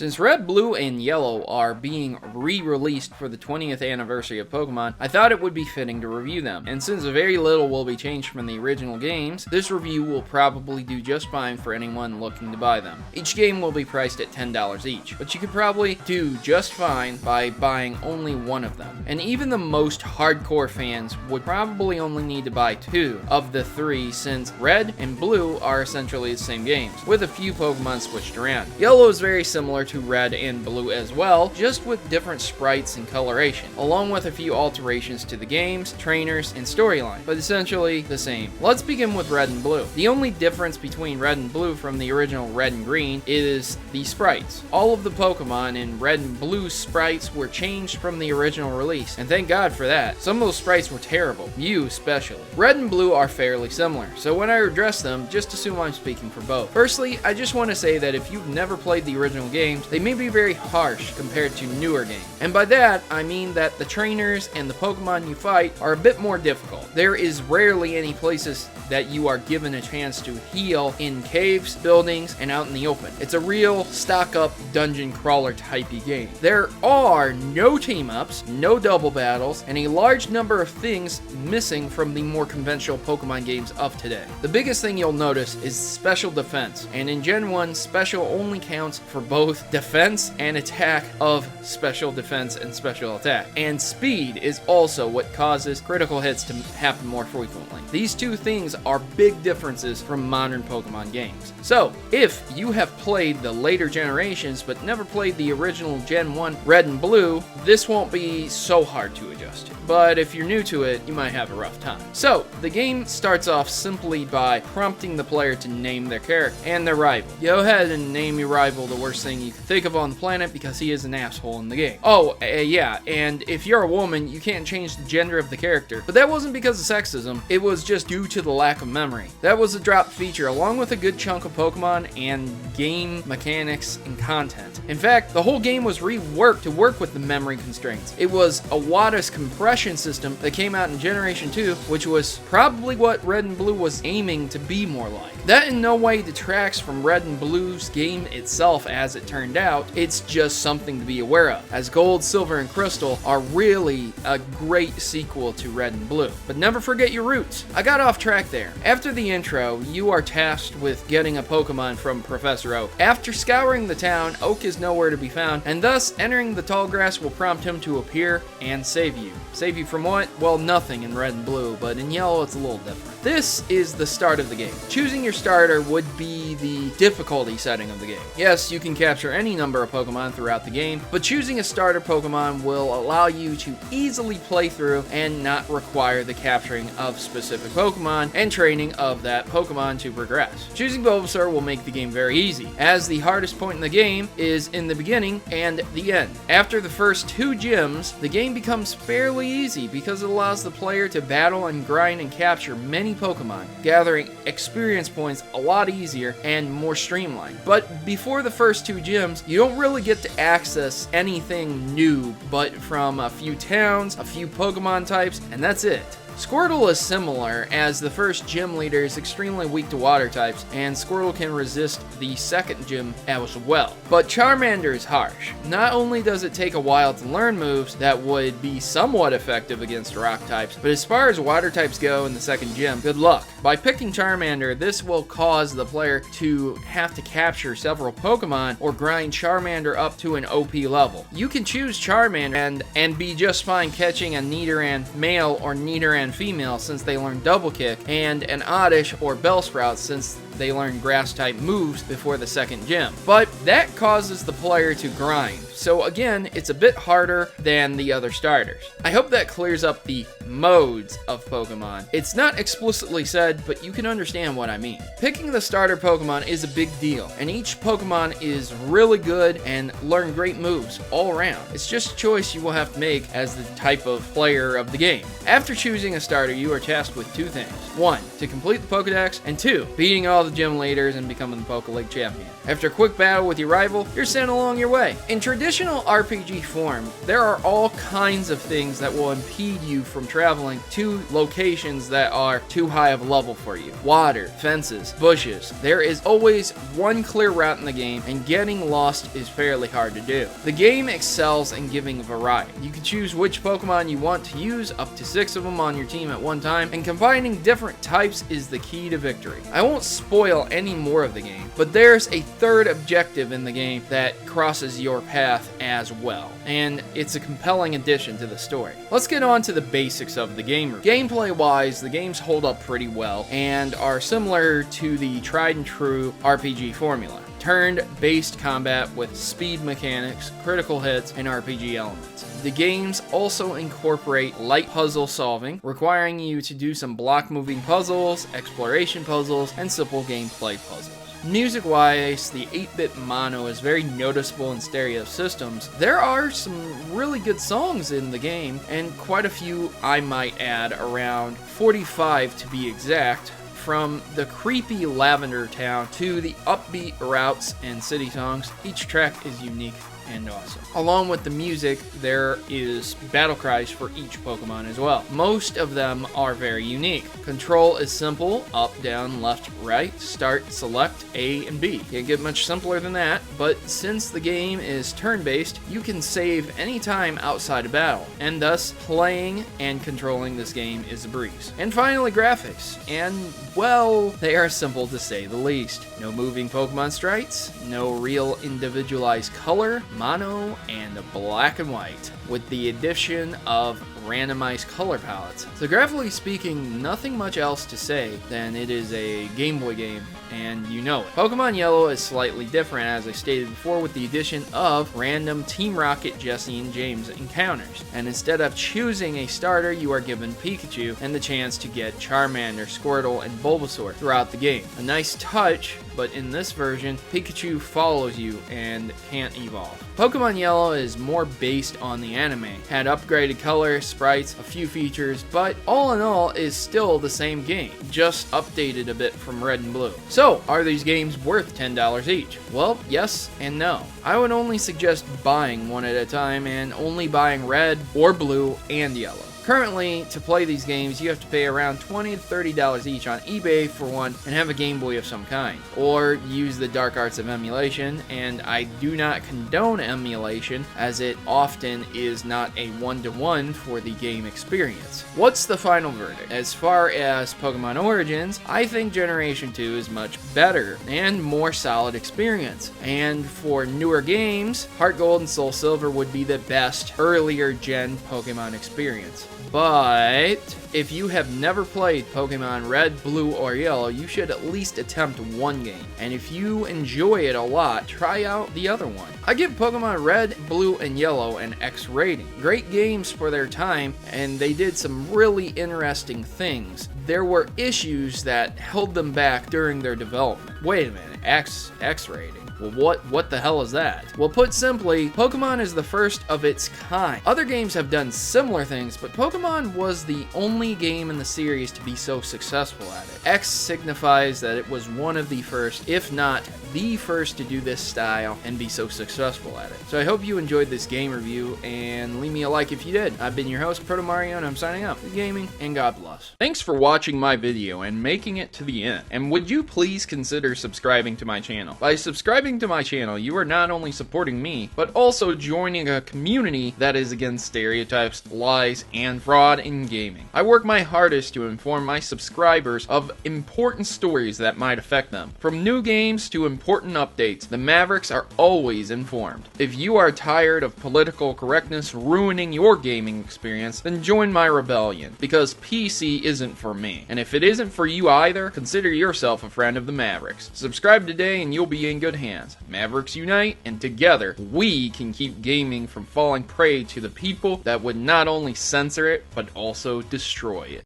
Since Red, Blue, and Yellow are being re-released for the 20th anniversary of Pokemon, I thought it would be fitting to review them. And since very little will be changed from the original games, this review will probably do just fine for anyone looking to buy them. Each game will be priced at $10 each, but you could probably do just fine by buying only one of them. And even the most hardcore fans would probably only need to buy 2 of the 3, since Red and Blue are essentially the same games, with a few Pokemon switched around. Yellow is very similar to Red and Blue as well, just with different sprites and coloration, along with a few alterations to the games, trainers, and storyline, but essentially the same. Let's begin with Red and Blue. The only difference between Red and Blue from the original Red and Green is the sprites. All of the Pokemon in Red and Blue sprites were changed from the original release, and thank God for that. Some of those sprites were terrible, Mew especially. Red and Blue are fairly similar, so when I address them, just assume I'm speaking for both. Firstly, I just want to say that if you've never played the original games, they may be very harsh compared to newer games. And by that, I mean that the trainers and the Pokemon you fight are a bit more difficult. There is rarely any places that you are given a chance to heal in caves, buildings, and out in the open. It's a real stock-up dungeon crawler typey game. There are no team-ups, no double battles, and a large number of things missing from the more conventional Pokemon games of today. The biggest thing you'll notice is special defense, and in Gen 1, special only counts for both defense and attack of special defense and special attack. And speed is also what causes critical hits to happen more frequently. These two things are big differences from modern Pokemon games. So, if you have played the later generations but never played the original Gen 1 Red and Blue, this won't be so hard to adjust to. But if you're new to it, you might have a rough time. So, the game starts off simply by prompting the player to name their character and their rival. Go ahead and name your rival the worst thing you can think of on the planet because he is an asshole in the game. Oh, yeah, and if you're a woman, you can't change the gender of the character. But that wasn't because of sexism, it was just due to the lack of memory. That was a dropped feature along with a good chunk of Pokemon and game mechanics and content. In fact, the whole game was reworked to work with the memory constraints. It was a Wada's compression system that came out in Generation 2, which was probably what Red and Blue was aiming to be more like. That in no way detracts from Red and Blue's game itself as it turned out, it's just something to be aware of, as Gold, Silver, and Crystal are really a great sequel to Red and Blue. But never forget your roots. I got off track there. After the intro, you are tasked with getting a Pokemon from Professor Oak. After scouring the town, Oak is nowhere to be found, and thus entering the tall grass will prompt him to appear and save you. Save you from what? Well, nothing in Red and Blue, but in Yellow it's a little different. This is the start of the game. Choosing your starter would be the difficulty setting of the game. Yes, you can capture any number of Pokemon throughout the game, but choosing a starter Pokemon will allow you to easily play through and not require the capturing of specific Pokemon and training of that Pokemon to progress. Choosing Bulbasaur will make the game very easy, as the hardest point in the game is in the beginning and the end. After the first 2 gyms, the game becomes fairly easy because it allows the player to battle and grind and capture many Pokemon, gathering experience points a lot easier and more streamlined. But before the first 2 gyms, you don't really get to access anything new but from a few towns, a few Pokemon types, and that's it. Squirtle is similar, as the first gym leader is extremely weak to water types, and Squirtle can resist the second gym as well. But Charmander is harsh. Not only does it take a while to learn moves that would be somewhat effective against rock types, but as far as water types go in the second gym, good luck. By picking Charmander, this will cause the player to have to capture several Pokemon or grind Charmander up to an OP level. You can choose Charmander and be just fine catching a Nidoran male or Nidoran female since they learn Double Kick, and an Oddish or Bellsprout since they learn grass-type moves before the second gym. But that causes the player to grind. So again, it's a bit harder than the other starters. I hope that clears up the modes of Pokemon. It's not explicitly said, but you can understand what I mean. Picking the starter Pokemon is a big deal, and each Pokemon is really good and learn great moves all around. It's just a choice you will have to make as the type of player of the game. After choosing a starter, you are tasked with 2 things. 1, to complete the Pokedex, and 2, beating all all the gym leaders and becoming the Poké League champion. After a quick battle with your rival, you're sent along your way. In traditional RPG form, there are all kinds of things that will impede you from traveling to locations that are too high of a level for you. Water, fences, bushes. There is always one clear route in the game, and getting lost is fairly hard to do. The game excels in giving variety. You can choose which Pokemon you want to use, up to 6 of them on your team at one time, and combining different types is the key to victory. I won't spoil any more of the game, but there's a third objective in the game that crosses your path as well, and it's a compelling addition to the story. Let's get on to the basics of the game. Gameplay wise, the games hold up pretty well and are similar to the tried and true RPG formula. Turn-based combat with speed mechanics, critical hits, and RPG elements. The games also incorporate light puzzle solving, requiring you to do some block-moving puzzles, exploration puzzles, and simple gameplay puzzles. Music-wise, the 8-bit mono is very noticeable in stereo systems. There are some really good songs in the game, and quite a few, I might add, around 45 to be exact. From the creepy Lavender Town to the upbeat routes and city songs, each track is unique and awesome. Along with the music, there is battle cries for each Pokemon as well. Most of them are very unique. Control is simple: up, down, left, right, start, select, A, and B. Can't get much simpler than that, but since the game is turn-based, you can save any time outside of battle, and thus playing and controlling this game is a breeze. And finally, graphics. And, well, they are simple to say the least. No moving Pokemon sprites, no real individualized color, mono, and black and white, with the addition of randomized color palettes. So graphically speaking, nothing much else to say than it is a Game Boy game, and you know it. Pokemon Yellow is slightly different, as I stated before, with the addition of random Team Rocket, Jesse, and James encounters. And instead of choosing a starter, you are given Pikachu and the chance to get Charmander, Squirtle, and Bulbasaur throughout the game. A nice touch, but in this version, Pikachu follows you and can't evolve. Pokemon Yellow is more based on the anime, had upgraded colors, sprites, a few features, but all in all is still the same game, just updated a bit from Red and Blue. So, are these games worth $10 each? Well, yes and no. I would only suggest buying one at a time and only buying Red or Blue and Yellow. Currently, to play these games, you have to pay around $20 to $30 each on eBay for one and have a Game Boy of some kind, or use the dark arts of emulation, and I do not condone emulation, as it often is not a one-to-one for the game experience. What's the final verdict? As far as Pokemon Origins, I think Generation 2 is much better and more solid experience, and for newer games, Heart Gold and Soul Silver would be the best earlier gen Pokemon experience. But if you have never played Pokemon Red, Blue, or Yellow, you should at least attempt one game. And if you enjoy it a lot, try out the other one. I give Pokemon Red, Blue, and Yellow an X rating. Great games for their time, and they did some really interesting things. There were issues that held them back during their development. Wait a minute, X rating? Well, what the hell is that? Well, put simply, Pokemon is the first of its kind. Other games have done similar things, but Pokemon was the only game in the series to be so successful at it. X signifies that it was one of the first, if not the first, to do this style and be so successful at it. So I hope you enjoyed this game review, and leave me a like if you did. I've been your host, Protomario, and I'm signing out. Good gaming, and God bless. Thanks for watching my video and making it to the end. And would you please consider subscribing to my channel? By subscribing to my channel, you are not only supporting me, but also joining a community that is against stereotypes, lies, and fraud in gaming. I work my hardest to inform my subscribers of important stories that might affect them. From new games to important updates, the Mavericks are always informed. If you are tired of political correctness ruining your gaming experience, then join my rebellion, because PC isn't for me. And if it isn't for you either, consider yourself a friend of the Mavericks. Subscribe today and you'll be in good hands. Mavericks unite, and together we can keep gaming from falling prey to the people that would not only censor it, but also destroy it.